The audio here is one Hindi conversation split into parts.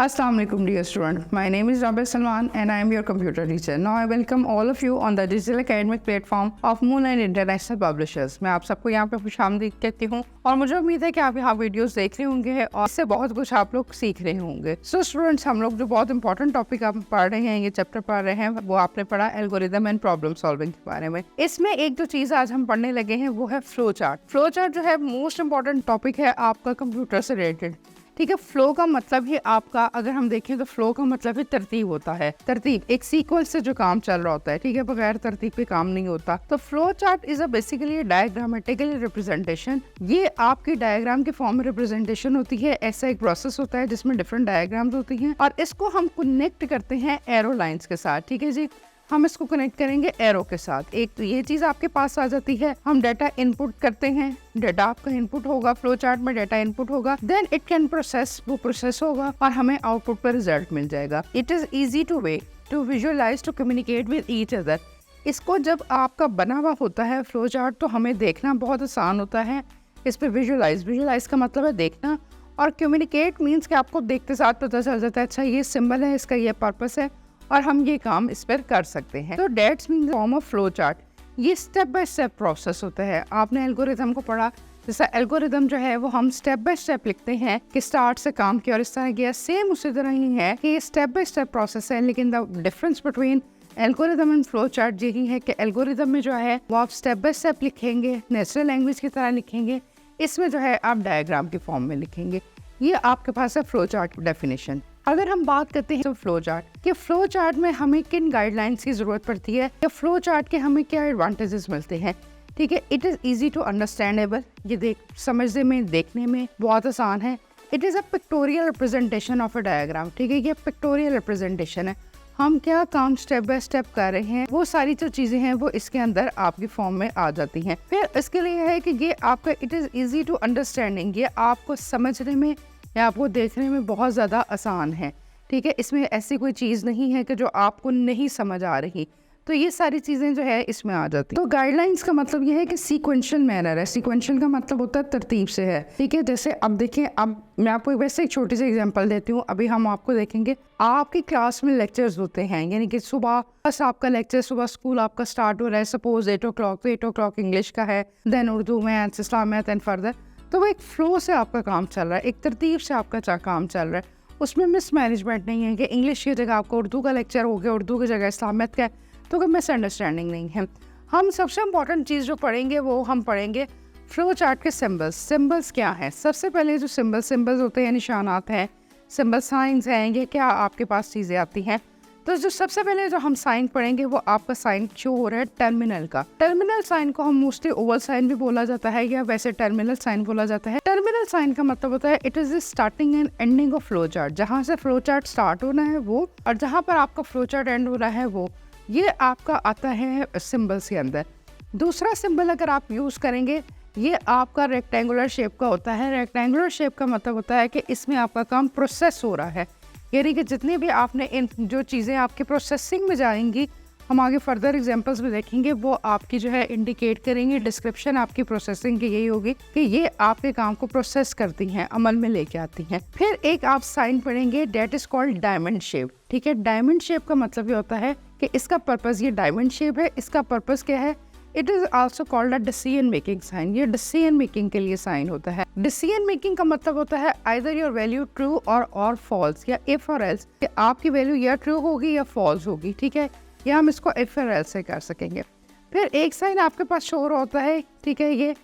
Assalamu alaikum dear student. My name is Rabia Salman and I am your computer teacher. Now I welcome all of you on the digital academic platform of Moonlight International Publishers. मैं आप सबको यहाँ पे खुशामदीद कहती हूँ और मुझे उम्मीद है कि आप यहाँ वीडियोस देख रहे होंगे और इससे बहुत कुछ आप लोग सीख रहे होंगे। So स्टूडेंट्स, हम लोग जो बहुत इंपॉर्टेंट टॉपिक आप पढ़ रहे हैं, ये चैप्टर पढ़ रहे हैं, वो आपने पढ़ा एल्गोरिदम एंड प्रॉब्लम सॉल्विंग के बारे में। इसमें एक जो चीज आज हम पढ़ने लगे हैं वो है फ्लो चार्ट। फ्लो चार्ट जो है मोस्ट इंपॉर्टेंट टॉपिक है आपका कंप्यूटर से रिलेटेड। ठीक है, फ्लो का मतलब ही आपका, अगर हम देखें तो फ्लो का मतलब ही तरतीब होता है। तरतीब एक सीक्वेंस से जो काम चल रहा होता है, ठीक है, बगैर तरतीब पे काम नहीं होता। तो flow chart is a basically diagrammatical representation. ये आपकी डायग्राम के फॉर्म में रिप्रेजेंटेशन होती है। ऐसा एक प्रोसेस होता है जिसमें डिफरेंट डायग्राम्स होती हैं और इसको हम कनेक्ट करते हैं एरो लाइंस के साथ। ठीक है जी, हम इसको कनेक्ट करेंगे एरो के साथ। एक तो ये चीज आपके पास आ जाती है, हम डाटा इनपुट करते हैं, डाटा आपका इनपुट होगा, फ्लो चार्ट में डाटा इनपुट होगा, देन इट कैन प्रोसेस, वो प्रोसेस होगा और हमें आउटपुट पर रिजल्ट मिल जाएगा। It is easy to way to visualize to communicate with each other. इसको जब आपका बना हुआ होता है फ्लो चार्ट तो हमें देखना बहुत आसान होता है। इस पर विजुअलाइज का मतलब है देखना, और कम्युनिकेट मीन्स कि आपको देखते साथ पता चल जाता है अच्छा ये सिंबल है, इसका ये पर्पस है और हम ये काम इस पर कर सकते हैं। तो that's mean form of flow chart. ये स्टेप बाय स्टेप प्रोसेस होता है। आपने एल्गोरिथम को पढ़ा, जैसा एल्गोरिथम जो है वो हम स्टेप बाय स्टेप लिखते हैं कि स्टार्ट से काम किया और इस तरह किया। सेम उसी तरह ही है कि ये स्टेप बाय स्टेप प्रोसेस है, लेकिन the difference between algorithm and flow chart यही है कि एल्गोरिथम में जो है वो आप स्टेप बाय स्टेप लिखेंगे, नेचुरल लैंग्वेज की तरह लिखेंगे। इसमें जो है आप डायग्राम के फॉर्म में लिखेंगे। ये आपके पास है फ्लो चार्ट की डेफिनेशन। अगर हम बात करते हैं तो फ्लो चार्ट कि फ्लो चार्ट में हमें किन गाइडलाइंस की जरूरत पड़ती है या फ्लो चार्ट के हमें क्या एडवांटेजेस मिलते हैं। ठीक है, it is easy to understandable. ये समझने में, देखने में बहुत आसान है। It is a pictorial representation of a diagram. ठीक है, ये पिक्टोरियल रिप्रेजेंटेशन है। हम क्या काम स्टेप बाय स्टेप कर रहे हैं, वो सारी जो चीजें हैं वो इसके अंदर आपकी फॉर्म में आ जाती हैं। फिर इसके लिए है कि ये आपका it is easy to understanding, ये आपको समझने में या आपको देखने में बहुत ज़्यादा आसान है। ठीक है, इसमें ऐसी कोई चीज़ नहीं है कि जो आपको नहीं समझ आ रही, तो ये सारी चीज़ें जो है इसमें आ जाती। तो गाइडलाइंस का मतलब ये है कि सीक्वेंशियल मैनर है। सीक्वेंशियल का मतलब होता है तरतीब से है। ठीक है, जैसे अब देखिए, अब मैं आपको वैसे एक छोटी सी एग्जांपल देती हूँ। अभी हम आपको देखेंगे, आपकी क्लास में लेक्चर्स होते हैं, यानी कि सुबह बस आपका लेक्चर, सुबह स्कूल आपका स्टार्ट हो रहा है, सपोज 8 o'clock, तो 8 o'clock इंग्लिश का है, देन उर्दू, मैथ्स, इस्लाम मैथ एंड फर्दर। तो वो एक फ्लो से आपका काम चल रहा है, एक तरतीब से आपका काम चल रहा है। उसमें मिस मैनेजमेंट नहीं है कि इंग्लिश की जगह आपको उर्दू का लेक्चर हो गया, उर्दू की जगह इस्लाम मैथ का है, तो कोई मिसअंडरस्टैंडिंग नहीं है। हम सबसे इम्पॉर्टेंट चीज़ जो पढ़ेंगे वो हम पढ़ेंगे फ्लो चार्ट के सिम्बल्स। सिम्बल्स क्या है? सबसे पहले जो सिम्बल्स होते हैं, निशानात हैं, सिम्बल साइंस हैं, ये क्या आपके पास चीज़ें आती हैं। तो जो सबसे पहले जो हम साइन पढ़ेंगे वो आपका साइन शो हो रहा है टर्मिनल का। टर्मिनल साइन को हम मोस्टली ओवल साइन भी बोला जाता है या वैसे टर्मिनल साइन बोला जाता है। टर्मिनल साइन का मतलब होता है it is starting and ending of flow chart. जहाँ से फ्लो चार्ट स्टार्ट होना है वो, और जहाँ पर आपका फ्लो चार्ट एंड हो रहा है वो, ये आपका आता है सिम्बल्स के अंदर। दूसरा सिंबल अगर आप यूज करेंगे, ये आपका रेक्टेंगुलर शेप का होता है। रेक्टेंगुलर शेप का मतलब होता है कि इसमें आपका काम प्रोसेस हो रहा है, यानी कि जितनी भी आपने इन जो चीज़ें आपकी प्रोसेसिंग में जाएंगी, हम आगे फर्दर एग्जांपल्स में देखेंगे, वो आपकी जो है इंडिकेट करेंगे। डिस्क्रिप्शन आपकी प्रोसेसिंग की यही होगी कि ये आपके काम को प्रोसेस करती हैं, अमल में लेके आती हैं। फिर एक आप साइन पढ़ेंगे, that is called diamond shape. ठीक है, डायमंड शेप का मतलब ये होता है कि इसका पर्पज़, ये डायमंड शेप है, इसका पर्पज़ क्या है? It is also called a decision making sign. ये डिसीजन मेकिंग के लिए साइन होता है। डिसीजन मेकिंग का मतलब होता है आइदर योर वैल्यू ट्रू और फॉल्स, या इफ और एल्स, कि आपकी वैल्यू या ट्रू होगी या फॉल्स होगी। ठीक है, या हम इसको इफ और एल्स से कर सकेंगे। फिर एक साइन आपके पास शो होता है, ठीक है, ये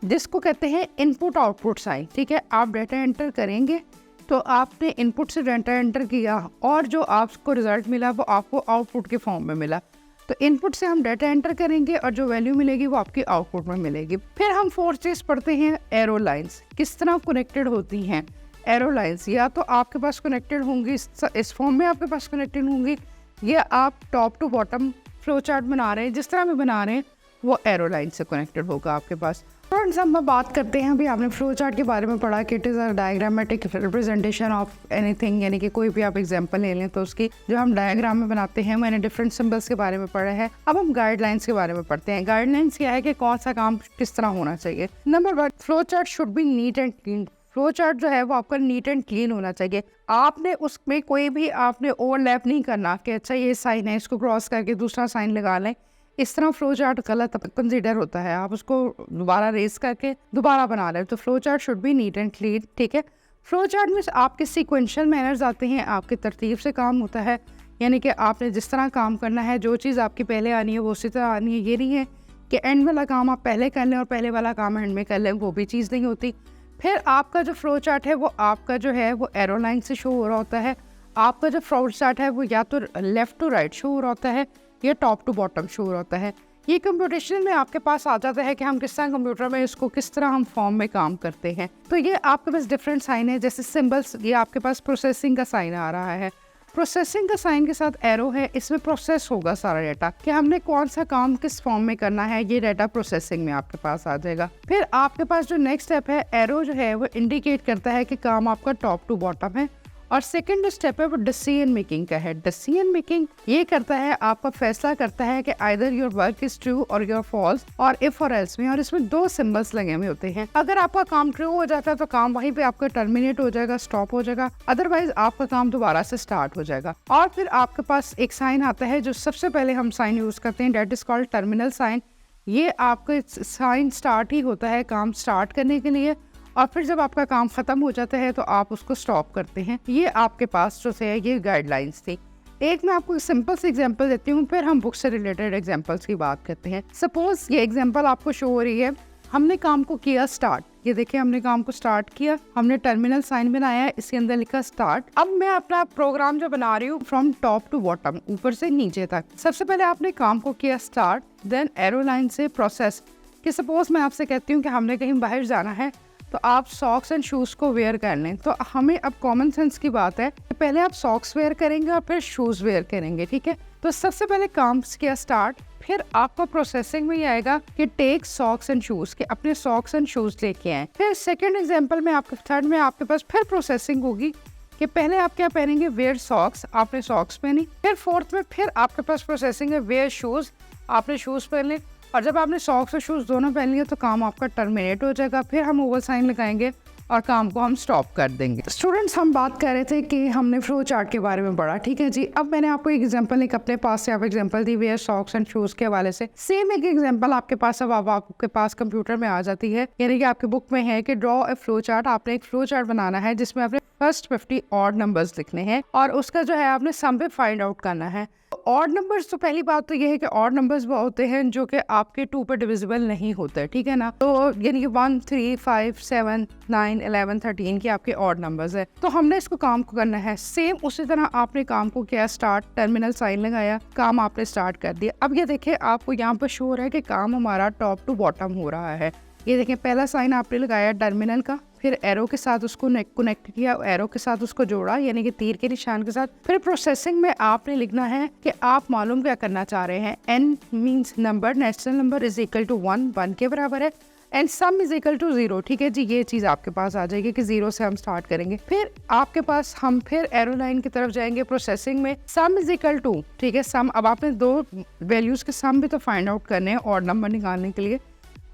जिसको कहते हैं इनपुट आउटपुट साइन। ठीक है, आप डाटा एंटर करेंगे तो आपने इनपुट से डाटा एंटर किया और जो आपको रिजल्ट मिला वो आपको आउटपुट के फॉर्म में मिला। तो इनपुट से हम डाटा एंटर करेंगे और जो वैल्यू मिलेगी वो आपकी आउटपुट में मिलेगी। फिर हम फोर्थ चीज पढ़ते हैं एरो लाइंस, किस तरह कनेक्टेड होती हैं एरो लाइंस। या तो आपके पास कनेक्टेड होंगी, इस फॉर्म में आपके पास कनेक्टेड होंगी, या आप top to bottom flow chart बना रहे हैं, जिस तरह में बना रहे हैं वो एरो लाइन से कनेक्टेड होगा आपके पास। फ्रेंड्स, हम बात करते हैं, अभी आपने फ्लो चार्ट के बारे में पढ़ा कि it is a diagrammatic representation of anything, यानी कि कोई भी आप एग्जांपल ले लें तो उसकी जो हम डायग्राम में बनाते हैं। मैंने डिफरेंट सिंबल्स के बारे में पढ़ा है। अब हम गाइडलाइंस के बारे में पढ़ते हैं। गाइडलाइंस क्या है कि कौन सा काम किस तरह होना चाहिए। Number 1, flow chart should be neat and clean. Flow chart जो है वो आपका नीट एंड क्लीन होना चाहिए। आपने उसमें कोई भी आपने ओवरलैप नहीं करना कि अच्छा ये साइन है इसको क्रॉस करके दूसरा साइन लगा लें। इस तरह फ्लो चार्ट गलत कंसिडर होता है। आप उसको दोबारा रेस करके दोबारा बना लें। तो flow chart should be neat and clean, ठीक है। फ्लो चार्ट में आपके सीक्वेंशियल मैनर्स आते हैं, आपकी तरतीब से काम होता है, यानी कि आपने जिस तरह काम करना है, जो चीज़ आपकी पहले आनी है वो उसी तरह आनी है। ये नहीं है कि एंड वाला काम आप पहले कर लें और पहले वाला काम एंड में कर लें, वो भी चीज़ नहीं होती। फिर आपका जो फ्लो चार्ट है वो आपका जो है वो एरो लाइन से शो हो रहा होता है। आपका जो फ्लो चार्ट है वो या तो लेफ़्ट टू राइट शो हो रहा होता है या टॉप टू बॉटम शो हो रहा होता है। ये कंप्यूटेशन में आपके पास आ जाता है कि हम किस तरह कंप्यूटर में इसको किस तरह हम फॉर्म में काम करते हैं। तो ये आपके पास डिफरेंट साइन है, जैसे सिंबल्स, ये आपके पास प्रोसेसिंग का साइन आ रहा है। प्रोसेसिंग का साइन के साथ एरो है, इसमें प्रोसेस होगा सारा डाटा कि हमने कौन सा काम किस फॉर्म में करना है, ये डाटा प्रोसेसिंग में आपके पास आ जाएगा। फिर आपके पास जो नेक्स्ट स्टेप है, एरो जो है वो इंडिकेट करता है कि काम आपका टॉप टू बॉटम है। और सेकंड स्टेप है वो डिसीजन मेकिंग का है। डिसीजन मेकिंग ये करता है, आपका फैसला करता है कि either your work is true और योर फॉल्स, और इफ और एल्स में, और इसमें 2 सिंबल्स लगे हुए होते हैं। अगर आपका काम ट्रू हो जाता है तो काम वहीं पे आपका टर्मिनेट हो जाएगा, स्टॉप हो जाएगा, अदरवाइज आपका काम दोबारा से स्टार्ट हो जाएगा। और फिर आपके पास एक साइन आता है जो सबसे पहले हम साइन यूज करते हैं, that is called terminal sign. ये आपका साइन स्टार्ट ही होता है काम स्टार्ट करने के लिए, और फिर जब आपका काम खत्म हो जाता है तो आप उसको स्टॉप करते हैं। ये आपके पास जो है ये गाइडलाइंस थी। एक मैं आपको सिंपल सी एग्जांपल देती हूँ, फिर हम बुक से रिलेटेड एग्जांपल्स की बात करते हैं। सपोज ये एग्जांपल आपको शो हो रही है, हमने काम को किया स्टार्ट। ये देखिए हमने काम को स्टार्ट किया, हमने टर्मिनल साइन बनाया है, इसके अंदर लिखा स्टार्ट। अब मैं अपना प्रोग्राम जो बना रही हूँ फ्रॉम टॉप टू बॉटम, ऊपर से नीचे तक। सबसे पहले आपने काम को किया स्टार्ट, देन एरो लाइन से प्रोसेस। कि सपोज मैं आपसे कहती हूँ कि हमने कहीं बाहर जाना है तो आप सॉक्स एंड शूज को वेयर कर लें। तो हमें अब कॉमन सेंस की बात है कि पहले आप सॉक्स वेयर करेंगे और फिर शूज वेयर करेंगे, ठीक है। तो सबसे पहले काम किया स्टार्ट, फिर आपको प्रोसेसिंग में ही आएगा कि टेक सॉक्स एंड शूज, के अपने सॉक्स एंड शूज लेके आए। फिर सेकंड एग्जांपल में आपके थर्ड में आपके पास फिर प्रोसेसिंग होगी कि पहले आप क्या पहनेंगे, वेयर सॉक्स, आपने सॉक्स पहनी। फिर फोर्थ में फिर आपके पास प्रोसेसिंग है वेयर शूज, आपने शूज पहने। और जब आपने सॉक्स और शूज दोनों पहन लिए तो काम आपका टर्मिनेट हो जाएगा। फिर हम ओवर साइन लगाएंगे और काम को हम स्टॉप कर देंगे। स्टूडेंट्स, हम बात कर रहे थे कि हमने फ्लो चार्ट के बारे में पढ़ा, ठीक है जी। अब मैंने आपको एक एग्जांपल एक अपने पास से आप एग्जांपल दी वेयर सॉक्स एंड शूज के हवाले से। सेम एक एग्जांपल आपके पास अब आपके पास कंप्यूटर में आ जाती है, यानी कि आपके बुक में है कि ड्रॉ ए फ्लो चार्ट। आपने एक फ्लो चार्ट बनाना है जिसमें आपने फर्स्ट 50 ऑड नंबर्स लिखने हैं और उसका जो है आपने सम पे फाइंड आउट करना है। ऑड नंबर्स, तो पहली बात तो ये है कि ऑड नंबर्स वो होते हैं जो कि आपके 2 पे डिविजिबल नहीं होते, ठीक है ना। तो यानी कि 1, 3, 5, 7, 9, 11, 13 के आपके ऑड नंबर्स है। तो हमने इसको काम को करना है सेम उसी तरह। आपने काम को किया स्टार्ट, टर्मिनल साइन लगाया, काम आपने स्टार्ट कर दिया। अब ये देखिए आपको यहाँ पर शो हो रहा है कि काम हमारा टॉप टू बॉटम हो रहा है। ये देखें पहला साइन आपने लगाया टर्मिनल का, फिर एरो के साथ उसको कनेक्ट किया, एरो के साथ उसको जोड़ा यानी कि तीर के निशान के साथ। फिर प्रोसेसिंग में आपने लिखना है कि आप मालूम क्या करना चाह रहे हैं। n means number, natural number is equal to 1 के बराबर है, and sum is equal to 0, ठीक है जी। ये चीज आपके पास आ जाएगी कि 0 से हम स्टार्ट करेंगे। फिर आपके पास हम फिर एरो लाइन की तरफ जाएंगे प्रोसेसिंग में, सम इज इक्वल टू, ठीक है, सम। अब आपने 2 वैल्यूज के सम भी तो फाइंड आउट करने हैं और नंबर निकालने के लिए।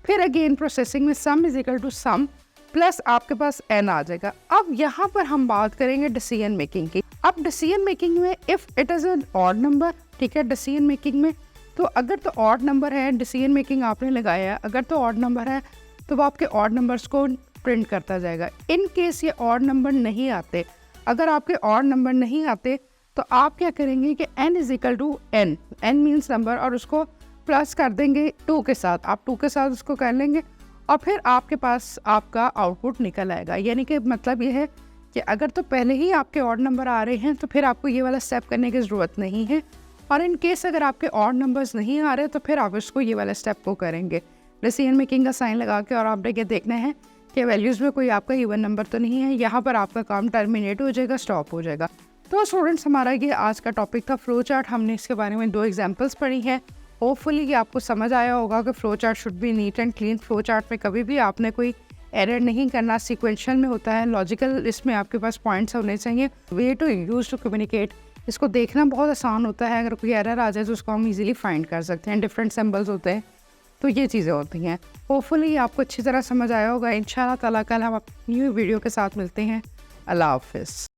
फिर अगेन प्रोसेसिंग में sum is equal to sum plus आपके पास n आ जाएगा। अब यहाँ पर हम बात करेंगे डिसीजन मेकिंग की। अब डिसीजन मेकिंग में if it is an odd number, ठीक है, डिसीजन मेकिंग में तो अगर तो ऑड नंबर है, डिसीजन मेकिंग आपने लगाया है, अगर तो ऑड नंबर है तो वो आपके ऑड नंबर्स को प्रिंट करता जाएगा। इन केस ये ऑड नंबर नहीं आते, अगर आपके ऑड नंबर नहीं आते तो आप क्या करेंगे कि n is equal to n, n means number, और उसको प्लस कर देंगे 2 के साथ। आप 2 के साथ उसको कर लेंगे और फिर आपके पास आपका आउटपुट निकल आएगा। यानी कि मतलब ये है कि अगर तो पहले ही आपके ऑड नंबर आ रहे हैं तो फिर आपको ये वाला स्टेप करने की ज़रूरत नहीं है, और इन केस अगर आपके ऑड नंबर्स नहीं आ रहे तो फिर आप इसको ये वाला स्टेप को करेंगे डिसीजन मेकिंग का साइन लगा के, और आपने ये देखना है कि वैल्यूज़ में कोई आपका इवन नंबर तो नहीं है। यहाँ पर आपका काम टर्मिनेट हो जाएगा, स्टॉप हो जाएगा। तो स्टूडेंट्स, हमारा ये आज का टॉपिक था फ्लो चार्ट। हमने इसके बारे में 2 एग्जाम्पल्स पढ़ी हैं। होपफुली ये आपको समझ आया होगा कि flow chart should be neat and clean. Flow chart में कभी भी आपने कोई एरर नहीं करना, सीक्वेंशियल में होता है, लॉजिकल, इसमें आपके पास पॉइंट्स होने चाहिए। Way to use to communicate, इसको देखना बहुत आसान होता है। अगर कोई एरर आ जाए तो उसको हम इजीली फाइंड कर सकते हैं। डिफरेंट सिंबल्स होते हैं तो ये चीज़ें होती हैं। होपफुली आपको अच्छी तरह समझ आया होगा। इंशाल्लाह ताला कल हम न्यू वीडियो के साथ मिलते हैं। अल्लाह हाफ़िज़।